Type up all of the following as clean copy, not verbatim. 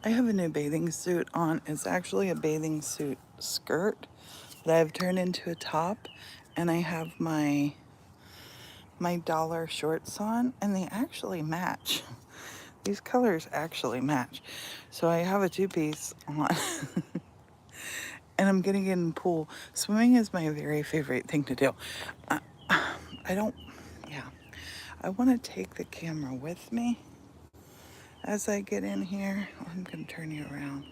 I have a new bathing suit on. It's actually a bathing suit skirt that I've turned into a top, and I have my dollar shorts on, and they actually match. These colors actually match. So I have a two-piece on, and I'm gonna get in the pool. Swimming is my very favorite thing to do. I, I don't, yeah. I want to take the camera with me as I get in here. I'm gonna turn you around.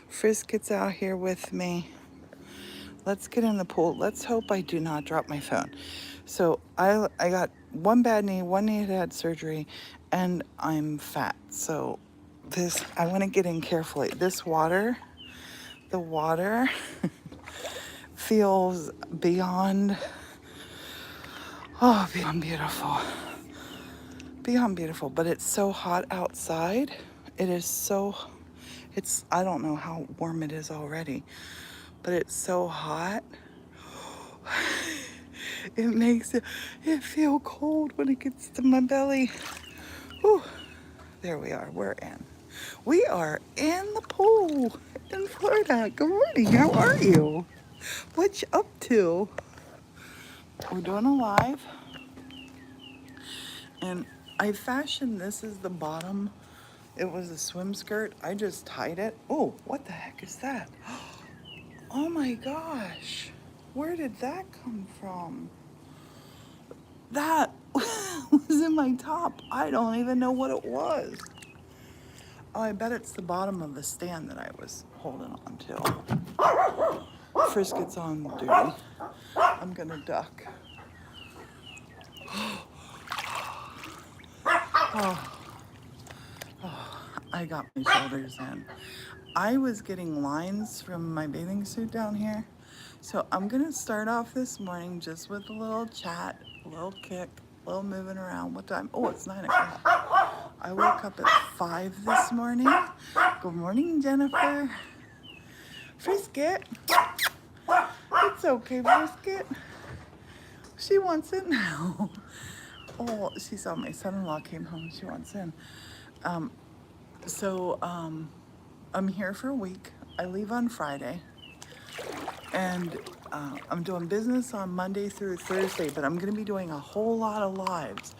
Frisk gets out here with me. Let's get in the pool. Let's hope I do not drop my phone. So I got one bad knee, one knee had surgery, and I'm fat. So this, I want to get in carefully. This water, the water feels beyond, oh, beyond beautiful. Beyond beautiful, but it's so hot outside. It is so, I don't know how warm it is already, but it's so hot. It makes it feel cold when it gets to my belly. Whew. There we are. We're in. We are in the pool in Florida. Good morning. How are you? What you up to? We're doing a live. And I fashioned this as the bottom. It was a swim skirt. I just tied it. Oh, what the heck is that? Oh my gosh. Where did that come from? That was in my top. I don't even know what it was. Oh, I bet it's the bottom of the stand that I was holding on to. Frisk gets on duty. I'm gonna duck. Oh, I got my shoulders in. I was getting lines from my bathing suit down here. So I'm gonna start off this morning just with a little chat, a little kick, a little moving around. What time? Oh, it's 9 o'clock. I woke up at 5 this morning. Good morning, Jennifer. Frisket. It's okay, Frisket. She wants it now. Oh, she saw my son-in-law came home. She wants in. So I'm here for a week. I leave on Friday. And I'm doing business on Monday through Thursday, but I'm going to be doing a whole lot of lives.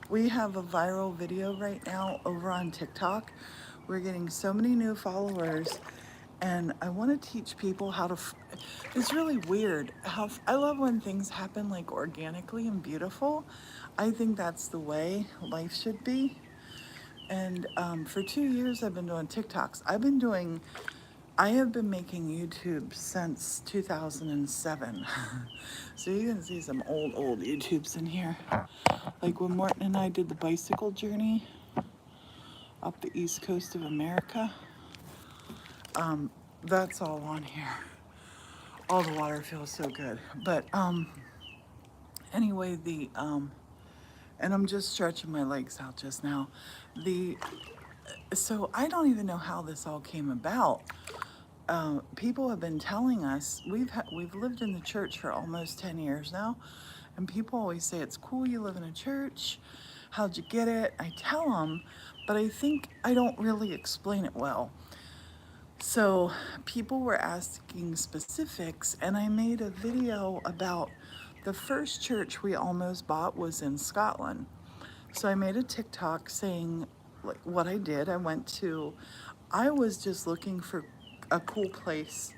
We have a viral video right now over on TikTok. We're getting so many new followers, and I want to teach people how to. It's really weird how I love when things happen like organically and beautiful. I think that's the way life should be. And for 2 years, I've been doing TikToks. I have been making YouTube since 2007. So you can see some old YouTubes in here. Like when Morton and I did the bicycle journey up the east coast of America. That's all on here. All the water feels so good. But anyway, and I'm just stretching my legs out just now. So I don't even know how this all came about. People have been telling us we've lived in the church for almost 10 years now, and people always say it's cool you live in a church. How'd you get it? I tell them, but I think I don't really explain it well. So people were asking specifics, and I made a video about the first church we almost bought was in Scotland. So I made a TikTok saying like what I did. I was just looking for a cool place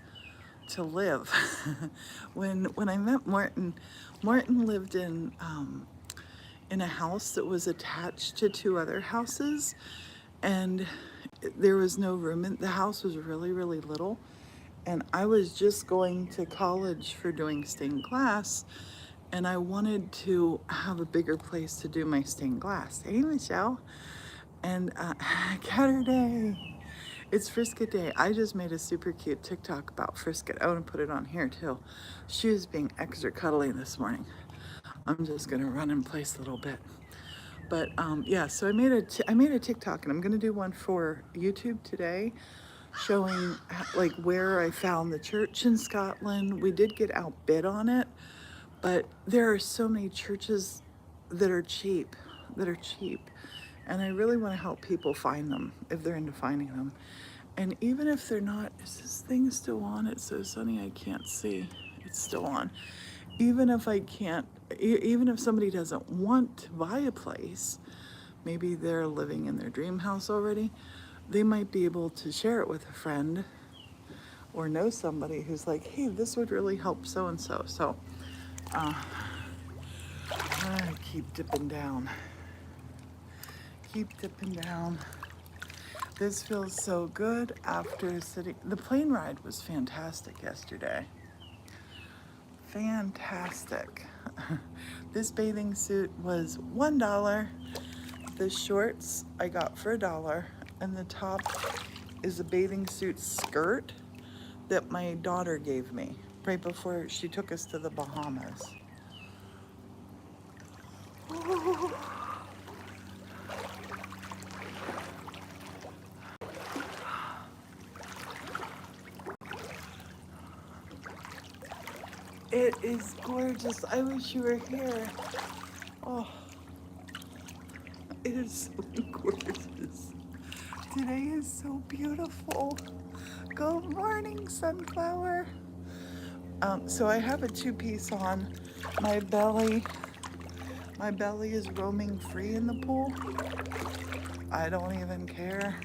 to live. When I met Morton, Morton lived in a house that was attached to two other houses, and there was no room in the house. Was really little, and I was just going to college for doing stained glass, and I wanted to have a bigger place to do my stained glass. Hey, Michelle. And Catter Day. It's Frisket Day. I just made a super cute TikTok about Frisket. I want to put it on here too. She was being extra cuddly this morning. I'm just gonna run in place a little bit. But yeah, so I made a TikTok, and I'm gonna do one for YouTube today, showing like where I found the church in Scotland. We did get outbid on it, but there are so many churches that are cheap, And I really want to help people find them if they're into finding them. And even if they're not, is this thing still on? It's so sunny I can't see. It's still on. Even if I can't, even if somebody doesn't want to buy a place, maybe they're living in their dream house already, they might be able to share it with a friend or know somebody who's like, hey, this would really help so and so. So I keep dipping down. Keep dipping down. This feels so good after sitting. The plane ride was fantastic yesterday. Fantastic. This bathing suit was $1. The shorts I got for $1, and the top is a bathing suit skirt that my daughter gave me right before she took us to the Bahamas. It is gorgeous. I wish you were here. Oh, it is so gorgeous. Today is so beautiful. Good morning, sunflower. So I have a two-piece on. My belly is roaming free in the pool. I don't even care.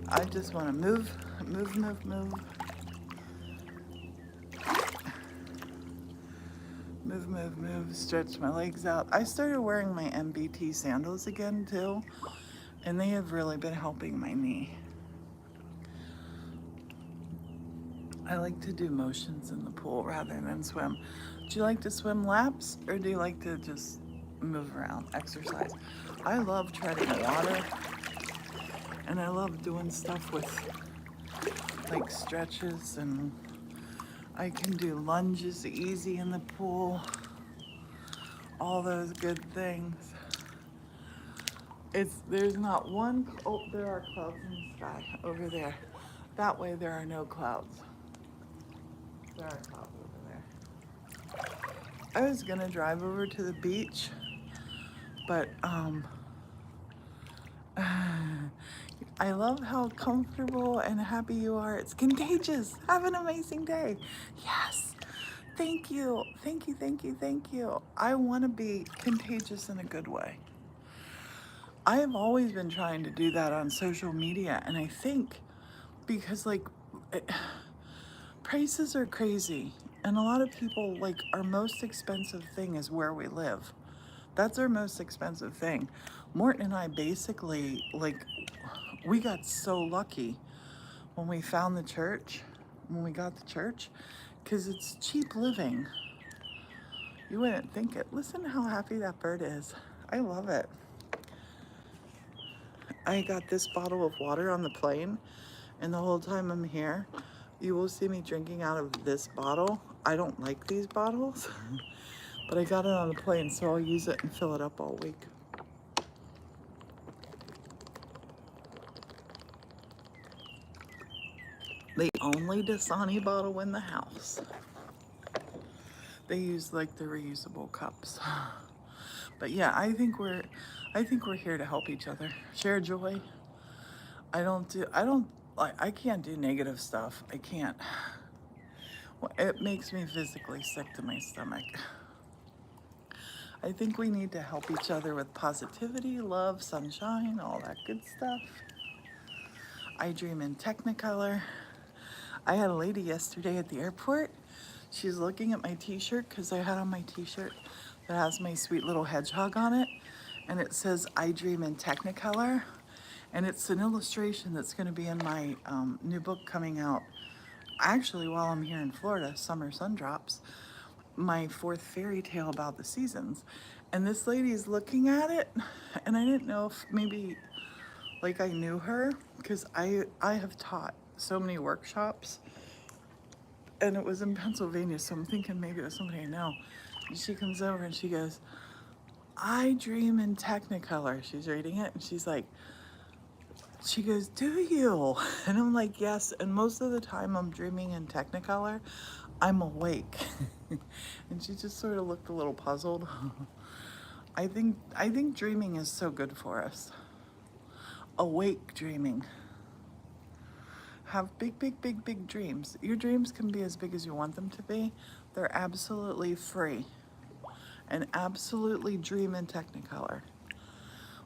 I just want to move. Move, stretch my legs out. I started wearing my MBT sandals again too, and they have really been helping my knee. I like to do motions in the pool rather than swim. Do you like to swim laps, or do you like to just move around, exercise? I love treading water, and I love doing stuff with like stretches, and I can do lunges easy in the pool. All those good things. There's not one, oh, there are clouds in the sky over there. That way there are no clouds. There are clouds over there. I was gonna drive over to the beach, but I love how comfortable and happy you are. It's contagious. Have an amazing day. Yes. Thank you. I want to be contagious in a good way. I have always been trying to do that on social media, and I think because prices are crazy, and a lot of people, like, our most expensive thing is where we live. That's our most expensive thing. Morton and I basically, we got so lucky when we found the church, when we got the church, because it's cheap living. You wouldn't think it. Listen how happy that bird is. I love it. I got this bottle of water on the plane, and the whole time I'm here, you will see me drinking out of this bottle. I don't like these bottles, but I got it on the plane, so I'll use it and fill it up all week. The only Dasani bottle in the house. They use like the reusable cups. But yeah, I think we're here to help each other, share joy. I can't do negative stuff. I can't. Well, it makes me physically sick to my stomach. I think we need to help each other with positivity, love, sunshine, all that good stuff. I dream in Technicolor. I had a lady yesterday at the airport. She's looking at my t-shirt because I had on my t-shirt that has my sweet little hedgehog on it. And it says, I dream in Technicolor. And it's an illustration that's going to be in my new book coming out. Actually, while I'm here in Florida, Summer Sun Drops, my 4th fairy tale about the seasons. And this lady is looking at it, and I didn't know if maybe like I knew her, because I have taught so many workshops, and it was in Pennsylvania, so I'm thinking maybe it was somebody I know. And she comes over and she goes, I dream in Technicolor. She's reading it, and she goes, do you? And I'm like, yes. And most of the time I'm dreaming in Technicolor, I'm awake. And she just sort of looked a little puzzled. I think dreaming is so good for us. Awake dreaming. Have big, big, big, big dreams. Your dreams can be as big as you want them to be. They're absolutely free and absolutely dream in Technicolor.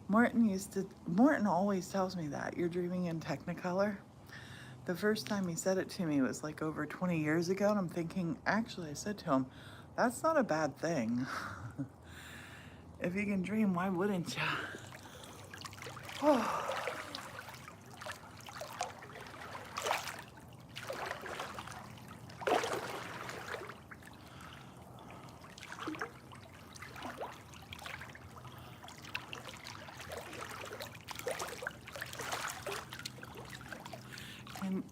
Morton always tells me that you're dreaming in Technicolor. The first time he said it to me was like over 20 years ago, and I'm thinking, actually, I said to him, that's not a bad thing. If you can dream, why wouldn't you? Oh. And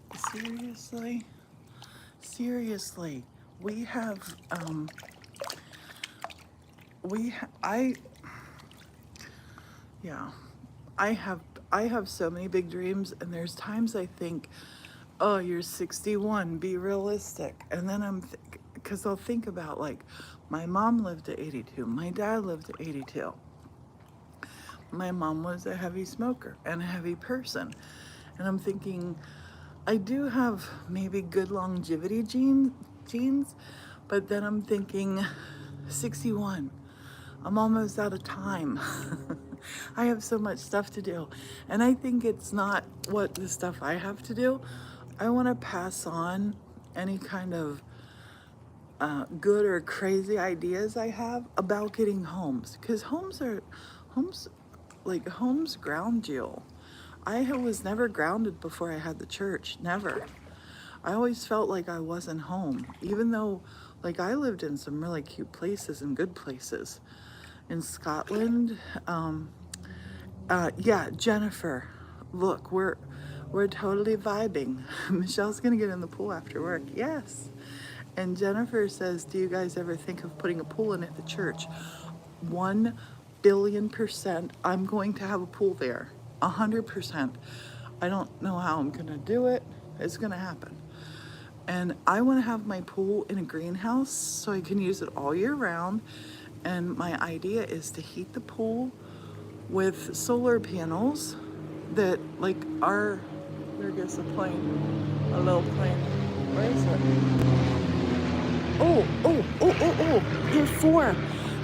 seriously, we have, yeah, I have so many big dreams, and there's times I think, oh, you're 61, be realistic. And then because I'll think about like, my mom lived to 82, my dad lived to 82. My mom was a heavy smoker and a heavy person. And I'm thinking, I do have maybe good longevity genes, but then I'm thinking, 61, I'm almost out of time. I have so much stuff to do. And I think it's not what the stuff I have to do. I want to pass on any kind of good or crazy ideas I have about getting homes. Because homes ground you. I was never grounded before I had the church, never. I always felt like I wasn't home, even though like I lived in some really cute places and good places. In Scotland, yeah, Jennifer, look, we're totally vibing. Michelle's gonna get in the pool after work, yes. And Jennifer says, do you guys ever think of putting a pool in at the church? 1,000,000,000%, I'm going to have a pool there, 100%. I don't know how I'm gonna do it. It's gonna happen. And I wanna have my pool in a greenhouse so I can use it all year round. And my idea is to heat the pool with solar panels that like are, there goes a plane, a little plane. Where is it?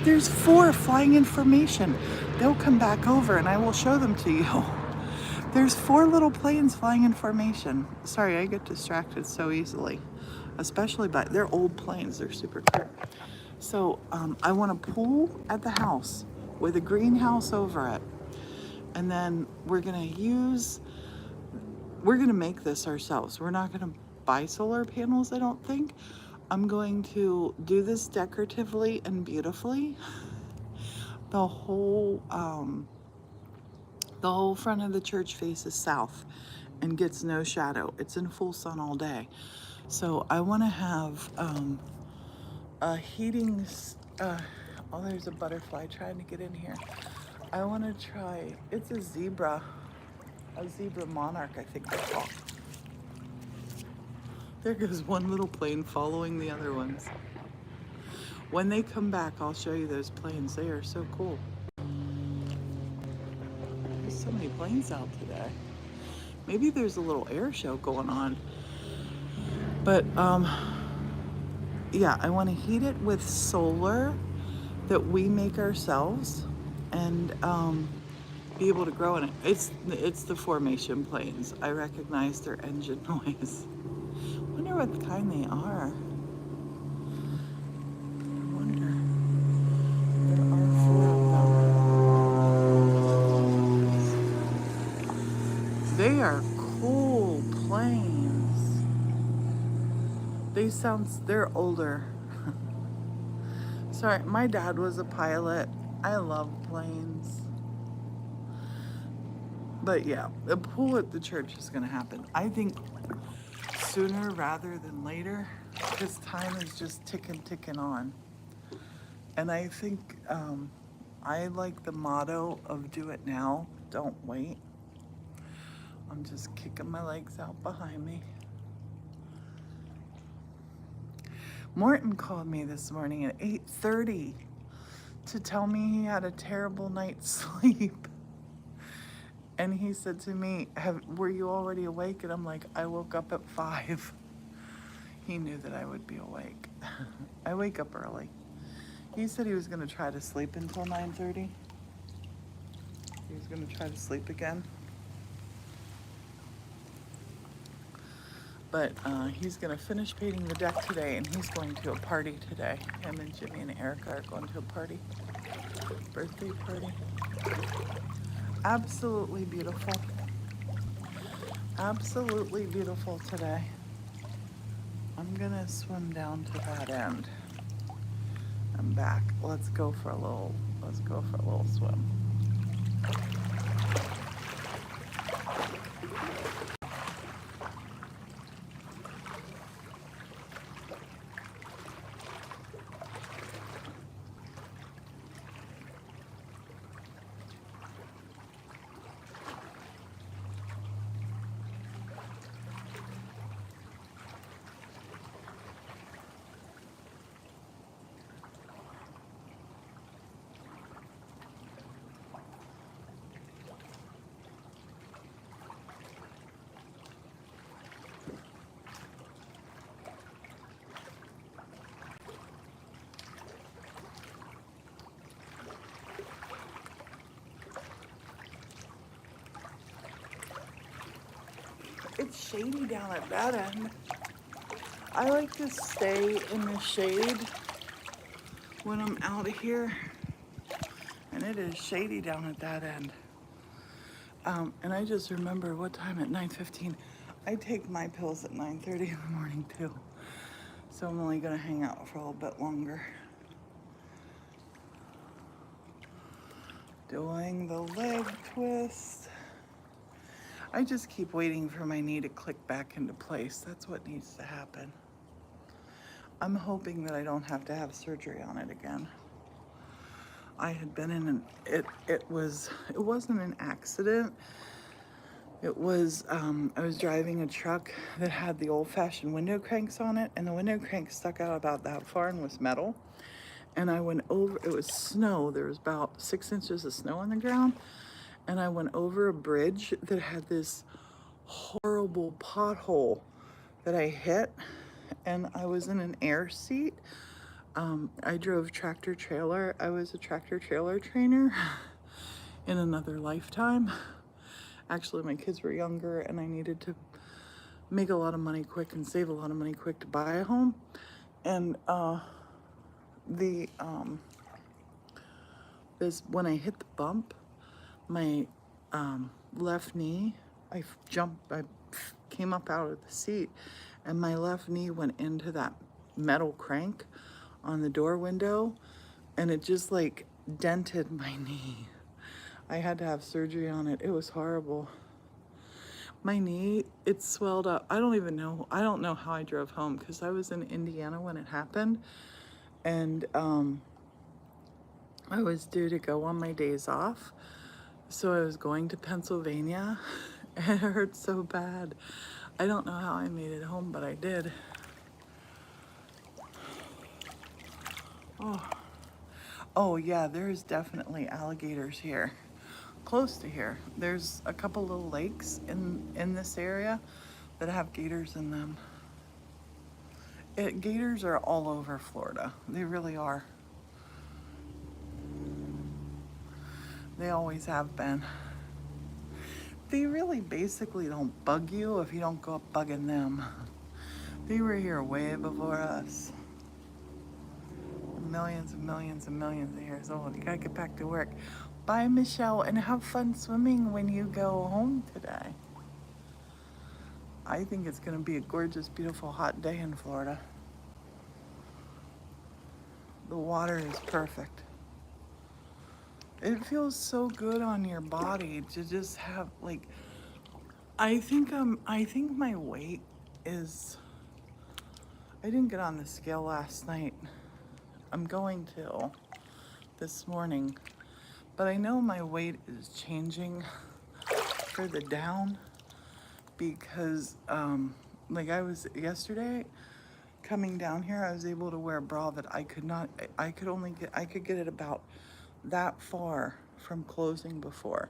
There's four flying in formation. They'll come back over and I will show them to you. There's 4 little planes flying in formation. Sorry, I get distracted so easily, especially by, they're old planes, they're super cool. So I want a pool at the house with a greenhouse over it. And then we're gonna make this ourselves. We're not gonna buy solar panels, I don't think. I'm going to do this decoratively and beautifully. The whole front of the church faces south and gets no shadow. It's in full sun all day. So I want to have a heating, oh, there's a butterfly trying to get in here. I want to try, it's a zebra monarch, I think they're called. There goes one little plane following the other ones. When they come back, I'll show you those planes. They are so cool. There's so many planes out today. Maybe there's a little air show going on. But yeah, I want to heat it with solar that we make ourselves and be able to grow in it. It's the formation planes. I recognize their engine noise. I wonder what kind they are. I wonder. There are 4 of them. They are cool planes. They're older. Sorry, my dad was a pilot. I love planes. But yeah, the pool at the church is gonna happen. I think sooner rather than later, because time is just ticking on. And I think I like the motto of do it now, don't wait. I'm just kicking my legs out behind me. Morton called me this morning at 8:30 to tell me he had a terrible night's sleep. And he said to me, were you already awake? And I'm like, I woke up at 5. He knew that I would be awake. I wake up early. He said he was going to try to sleep until 9:30. He was going to try to sleep again. But he's going to finish painting the deck today, and he's going to a party today. Him and Jimmy and Erica are going to a party. Birthday party. Absolutely beautiful. Absolutely beautiful today. I'm going to swim down to that end. I'm back. Let's go for a little swim. It's shady down at that end. I like to stay in the shade when I'm out of here. And it is shady down at that end. And I just remember what time at 9:15. I take my pills at 9:30 in the morning too. So I'm only gonna hang out for a little bit longer. Doing the leg twist. I just keep waiting for my knee to click back into place. That's what needs to happen. I'm hoping that I don't have to have surgery on it again. I had been in it wasn't an accident. It was, I was driving a truck that had the old-fashioned window cranks on it, and the window crank stuck out about that far and was metal. And I went over, it was snow, there was about 6 inches of snow on the ground, and I went over a bridge that had this horrible pothole that I hit, and I was in an air seat. I drove tractor trailer. I was a tractor trailer trainer in another lifetime. Actually, my kids were younger and I needed to make a lot of money quick and save a lot of money quick to buy a home. And when I hit the bump, my left knee, I came up out of the seat and my left knee went into that metal crank on the door window and it just like dented my knee. I had to have surgery on it. It was horrible. My knee, it swelled up. I don't know how I drove home because I was in Indiana when it happened. And I was due to go on my days off. So I was going to Pennsylvania and it hurt so bad. I don't know how I made it home, but I did. Oh yeah, there's definitely alligators here. Close to here. There's a couple little lakes in this area that have gators in them. Gators are all over Florida. They really are. They always have been. They really basically don't bug you if you don't go up bugging them. They were here way before us. Millions and millions and millions of years old. You gotta get back to work. Bye, Michelle, and have fun swimming when you go home today. I think it's gonna be a gorgeous, beautiful, hot day in Florida. The water is perfect. It feels so good on your body to just have like, I think my weight is, I didn't get on the scale last night. I'm going to this morning, but I know my weight is changing further down because like I was yesterday, coming down here, I was able to wear a bra that I could not, I could get it about that far from closing before.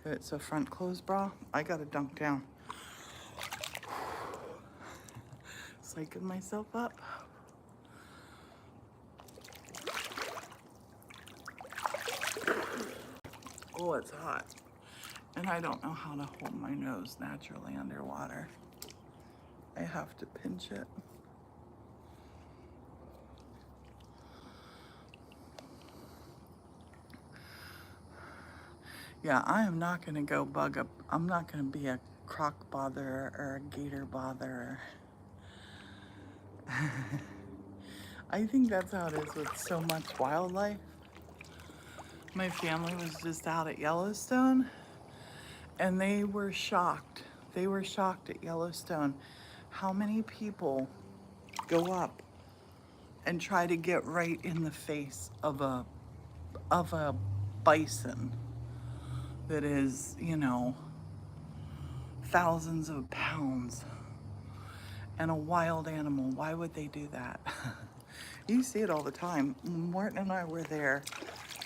If it's a front closed bra, I got to dunk down. Psyching myself up. Oh, it's hot. And I don't know how to hold my nose naturally underwater. I have to pinch it. Yeah, I am not going to go bug up. I'm not going to be a croc botherer or a gator botherer. I think that's how it is with so much wildlife. My family was just out at Yellowstone and they were shocked. They were shocked at Yellowstone how many people go up and try to get right in the face of a bison that is, you know, thousands of pounds and a wild animal. Why would they do that? You see it all the time. Morton and I were there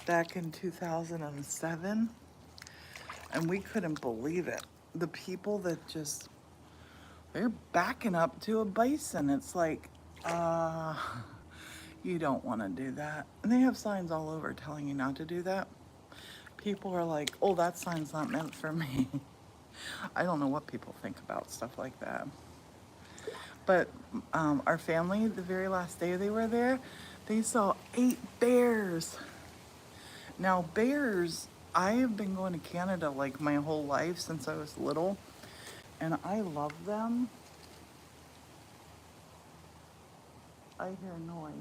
back in 2007 and we couldn't believe it. The people that just, they're backing up to a bison. It's like, you don't want to do that. And they have signs all over telling you not to do that. People are like, oh, that sign's not meant for me. I don't know what people think about stuff like that. But our family, the very last day they were there, they saw 8 bears. Now, bears, I have been going to Canada like my whole life since I was little, and I love them. I hear noise.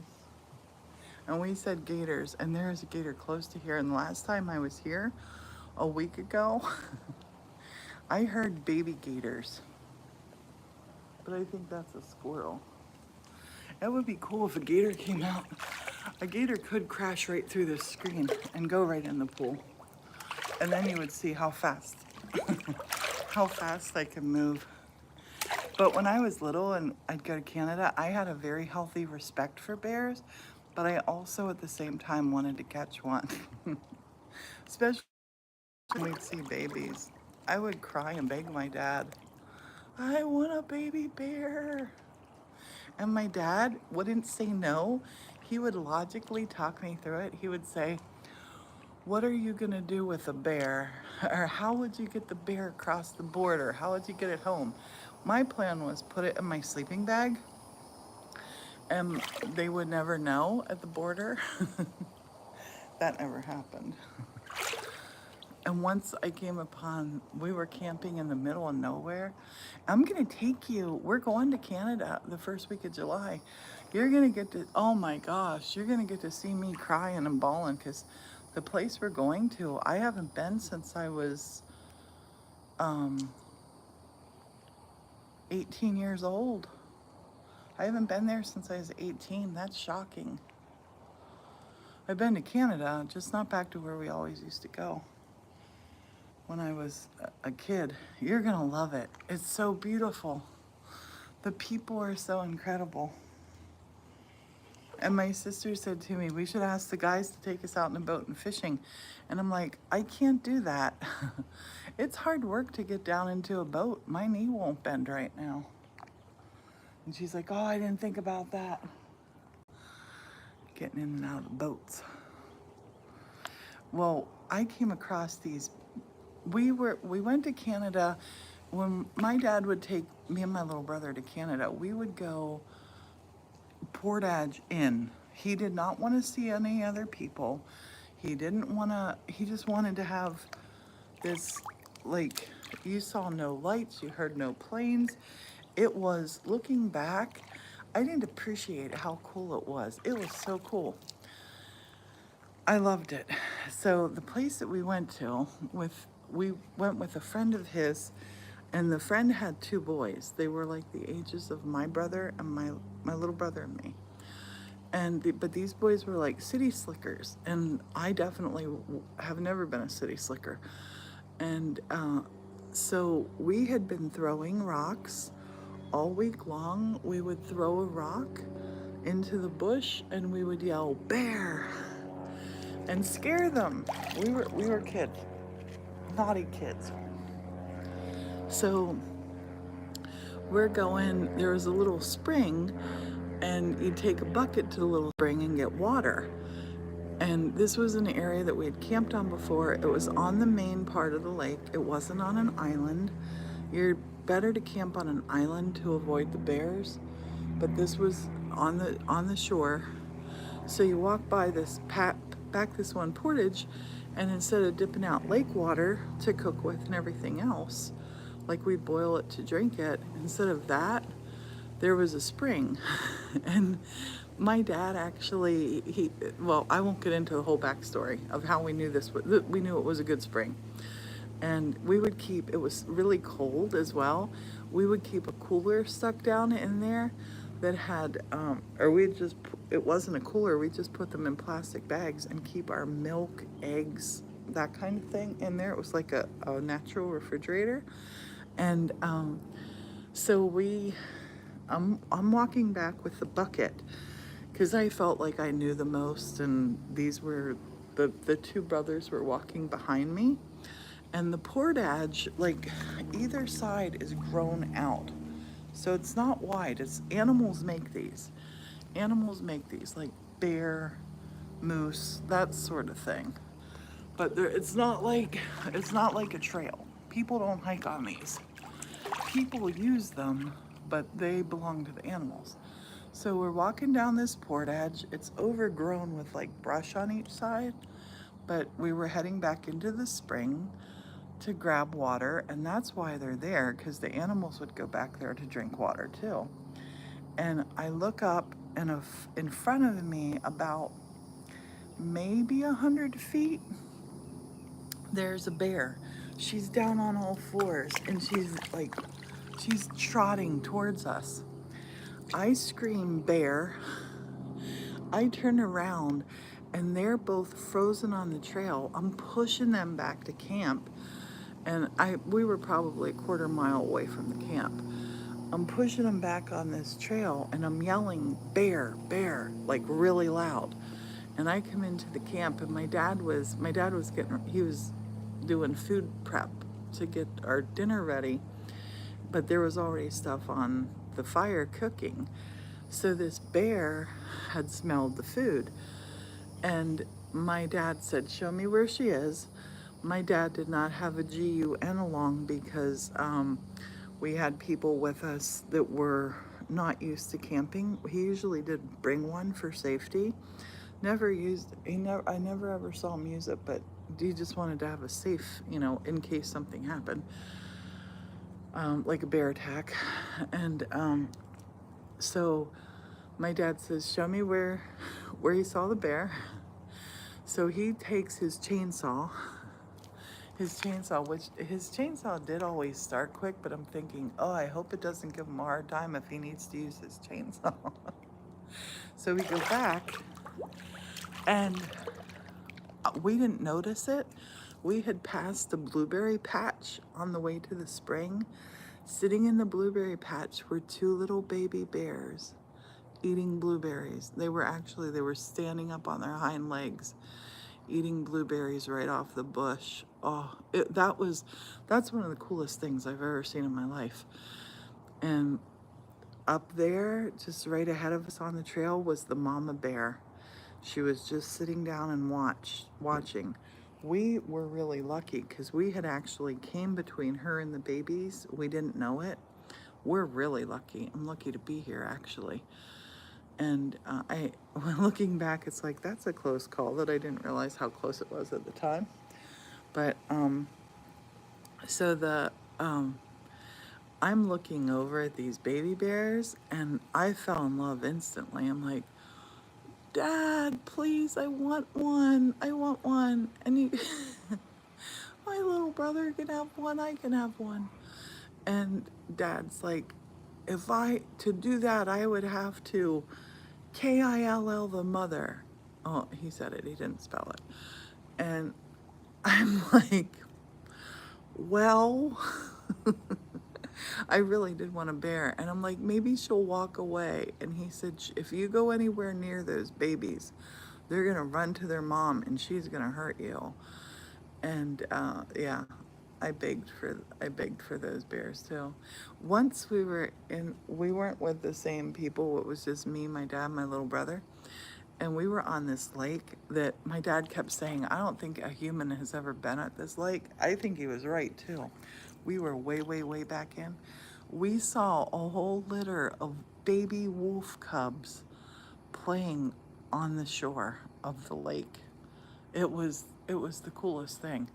And we said gators, and there is a gator close to here. And the last time I was here, a week ago, I heard baby gators. But I think that's a squirrel. It would be cool if a gator came out. A gator could crash right through the screen and go right in the pool. And then you would see how fast, how fast I can move. But when I was little and I'd go to Canada, I had a very healthy respect for bears, but I also at the same time wanted to catch one. Especially when we'd see babies. I would cry and beg my dad, I want a baby bear. And my dad wouldn't say no. He would logically talk me through it. He would say, what are you gonna do with a bear? Or how would you get the bear across the border? How would you get it home? My plan was put it in my sleeping bag and they would never know at the border. That never happened. And once I came upon, we were camping in the middle of nowhere. I'm gonna take you, we're going to Canada the first week of July. You're gonna get to, oh my gosh, you're gonna get to see me crying and bawling because the place we're going to, I haven't been since I was 18 years old. I haven't been there since I was 18. That's shocking. I've been to Canada, just not back to where we always used to go when I was a kid. You're gonna love it. It's so beautiful. The people are so incredible. And my sister said to me, we should ask the guys to take us out in a boat and fishing. And I'm like, I can't do that. It's hard work to get down into a boat. My knee won't bend right now. And she's like, oh, I didn't think about that. Getting in and out of the boats. Well, I came across these. We went to Canada. When my dad would take me and my little brother to Canada, we would go Portage Inn. He did not want to see any other people. He didn't want to, he just wanted to have this, like, you saw no lights, you heard no planes. It was, looking back, I didn't appreciate how cool it was. It was so cool. I loved it. So the place that we went to, we went with a friend of his, and the friend had 2 boys. They were like the ages of my brother and my little brother and me. But these boys were like city slickers, and I definitely have never been a city slicker. And so we had been throwing rocks all week long, we would throw a rock into the bush and we would yell, "Bear!" and scare them. We were kids, naughty kids. So we're going, there was a little spring, and you'd take a bucket to the little spring and get water. And this was an area that we had camped on before. It was on the main part of the lake. It wasn't on an island. You're better to camp on an island to avoid the bears, but this was on the shore. So you walk by this back this one portage, and instead of dipping out lake water to cook with and everything else, like we boil it to drink it, instead of that, there was a spring. And my dad actually, well, I won't get into the whole backstory of how we knew we knew it was a good spring. And we would keep, it was really cold as well. We would keep a cooler stuck down in there that had, or we'd just, it wasn't a cooler, we just put them in plastic bags and keep our milk, eggs, that kind of thing in there. It was like a natural refrigerator. And so I'm walking back with the bucket because I felt like I knew the most, and these were the two brothers were walking behind me, and the portage, like either side is grown out, so it's not wide. It's animals make these. Animals make these like bear, moose, that sort of thing. But it's not like a trail. People don't hike on these. People use them, but they belong to the animals. So we're walking down this portage. It's overgrown with like brush on each side, but we were heading back into the spring to grab water, and that's why they're there, because the animals would go back there to drink water too. And I look up, and in front of me, about maybe 100 feet, there's a bear. She's down on all fours, and she's trotting towards us. I scream, "Bear." I turn around, and they're both frozen on the trail. I'm pushing them back to camp, and we were probably a quarter mile away from the camp. I'm pushing them back on this trail, and I'm yelling, "Bear, bear," like really loud. And I come into the camp, and he was doing food prep to get our dinner ready, but there was already stuff on the fire cooking. So this bear had smelled the food, and my dad said, "Show me where she is." My dad did not have a GUN along because we had people with us that were not used to camping. He usually did bring one for safety. I never ever saw him use it, but he just wanted to have a safe, in case something happened, like a bear attack. And so my dad says, "Show me where you saw the bear." So he takes his chainsaw, which his chainsaw did always start quick, but I'm thinking, oh, I hope it doesn't give him a hard time if he needs to use his chainsaw. So we go back, and we didn't notice it. We had passed the blueberry patch on the way to the spring. Sitting in the blueberry patch were two little baby bears eating blueberries. They were standing up on their hind legs, eating blueberries right off the bush. Oh, that's one of the coolest things I've ever seen in my life. And up there, just right ahead of us on the trail, was the mama bear. She was just sitting down and watching. We were really lucky because we had actually came between her and the babies. We didn't know it. We're really lucky. I'm lucky to be here, actually. And when looking back, it's like, that's a close call that I didn't realize how close it was at the time. But so I'm looking over at these baby bears, and I fell in love instantly. I'm like, "Dad, please, I want one. I want one." And my little brother can have one. I can have one. And Dad's like, to do that, I would have to KILL the mother. Oh, he said it. He didn't spell it. And I'm like, well, I really did want a bear. And I'm like, maybe she'll walk away. And he said, if you go anywhere near those babies, they're going to run to their mom and she's going to hurt you. And yeah, I begged for those bears too. Once we weren't with the same people. It was just me, my dad, my little brother. And we were on this lake that my dad kept saying, I don't think a human has ever been at this lake. I think he was right too. We were way, way, way back in. We saw a whole litter of baby wolf cubs playing on the shore of the lake. It was the coolest thing.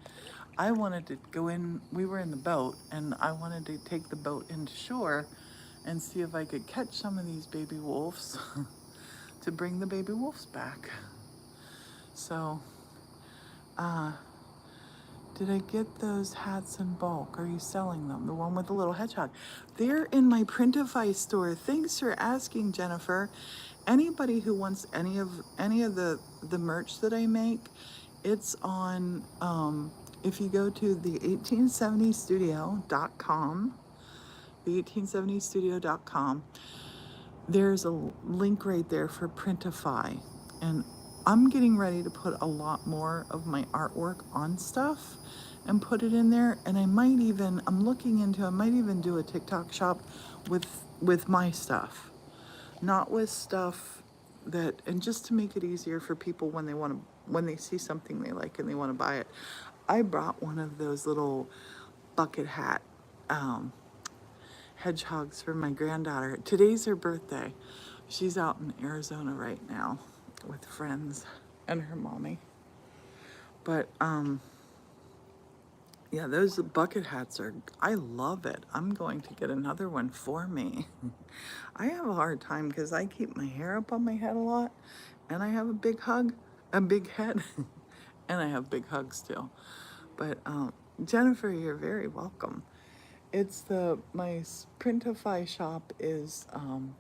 I wanted to go in. We were in the boat, and I wanted to take the boat into shore and see if I could catch some of these baby wolves to bring the baby wolves back. So, uh, did I get those hats in bulk? Are you selling them? The one with the little hedgehog. They're in my Printify store. Thanks for asking, Jennifer. Anybody who wants any of the merch that I make, it's on if you go to the 1870studio.com, the1870studio.com, there's a link right there for Printify. And I'm getting ready to put a lot more of my artwork on stuff and put it in there. And I might even do a TikTok shop with my stuff, not with stuff that, and just to make it easier for people when they see something they like and they want to buy it. I brought one of those little bucket hat um, hedgehogs for my granddaughter. Today's her birthday. She's out in Arizona right now with friends and her mommy. But yeah, those bucket hats I love it. I'm going to get another one for me. I have a hard time because I keep my hair up on my head a lot, and I have a big head, and I have big hugs too. But Jennifer, you're very welcome. It's my Printify shop is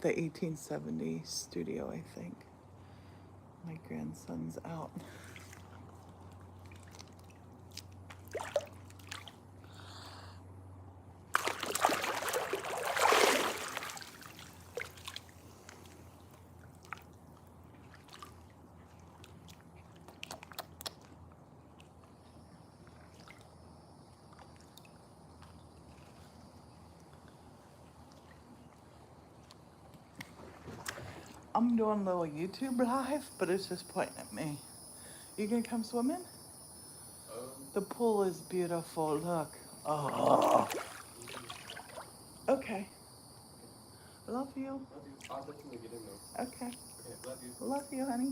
the 1870 studio, I think. My grandson's out. I'm doing a little YouTube live, but it's just pointing at me. You gonna come swimming? The pool is beautiful. Look. Oh. Okay. Love you. Love you. I'll definitely get in though. Okay. Okay, love you. Love you, honey.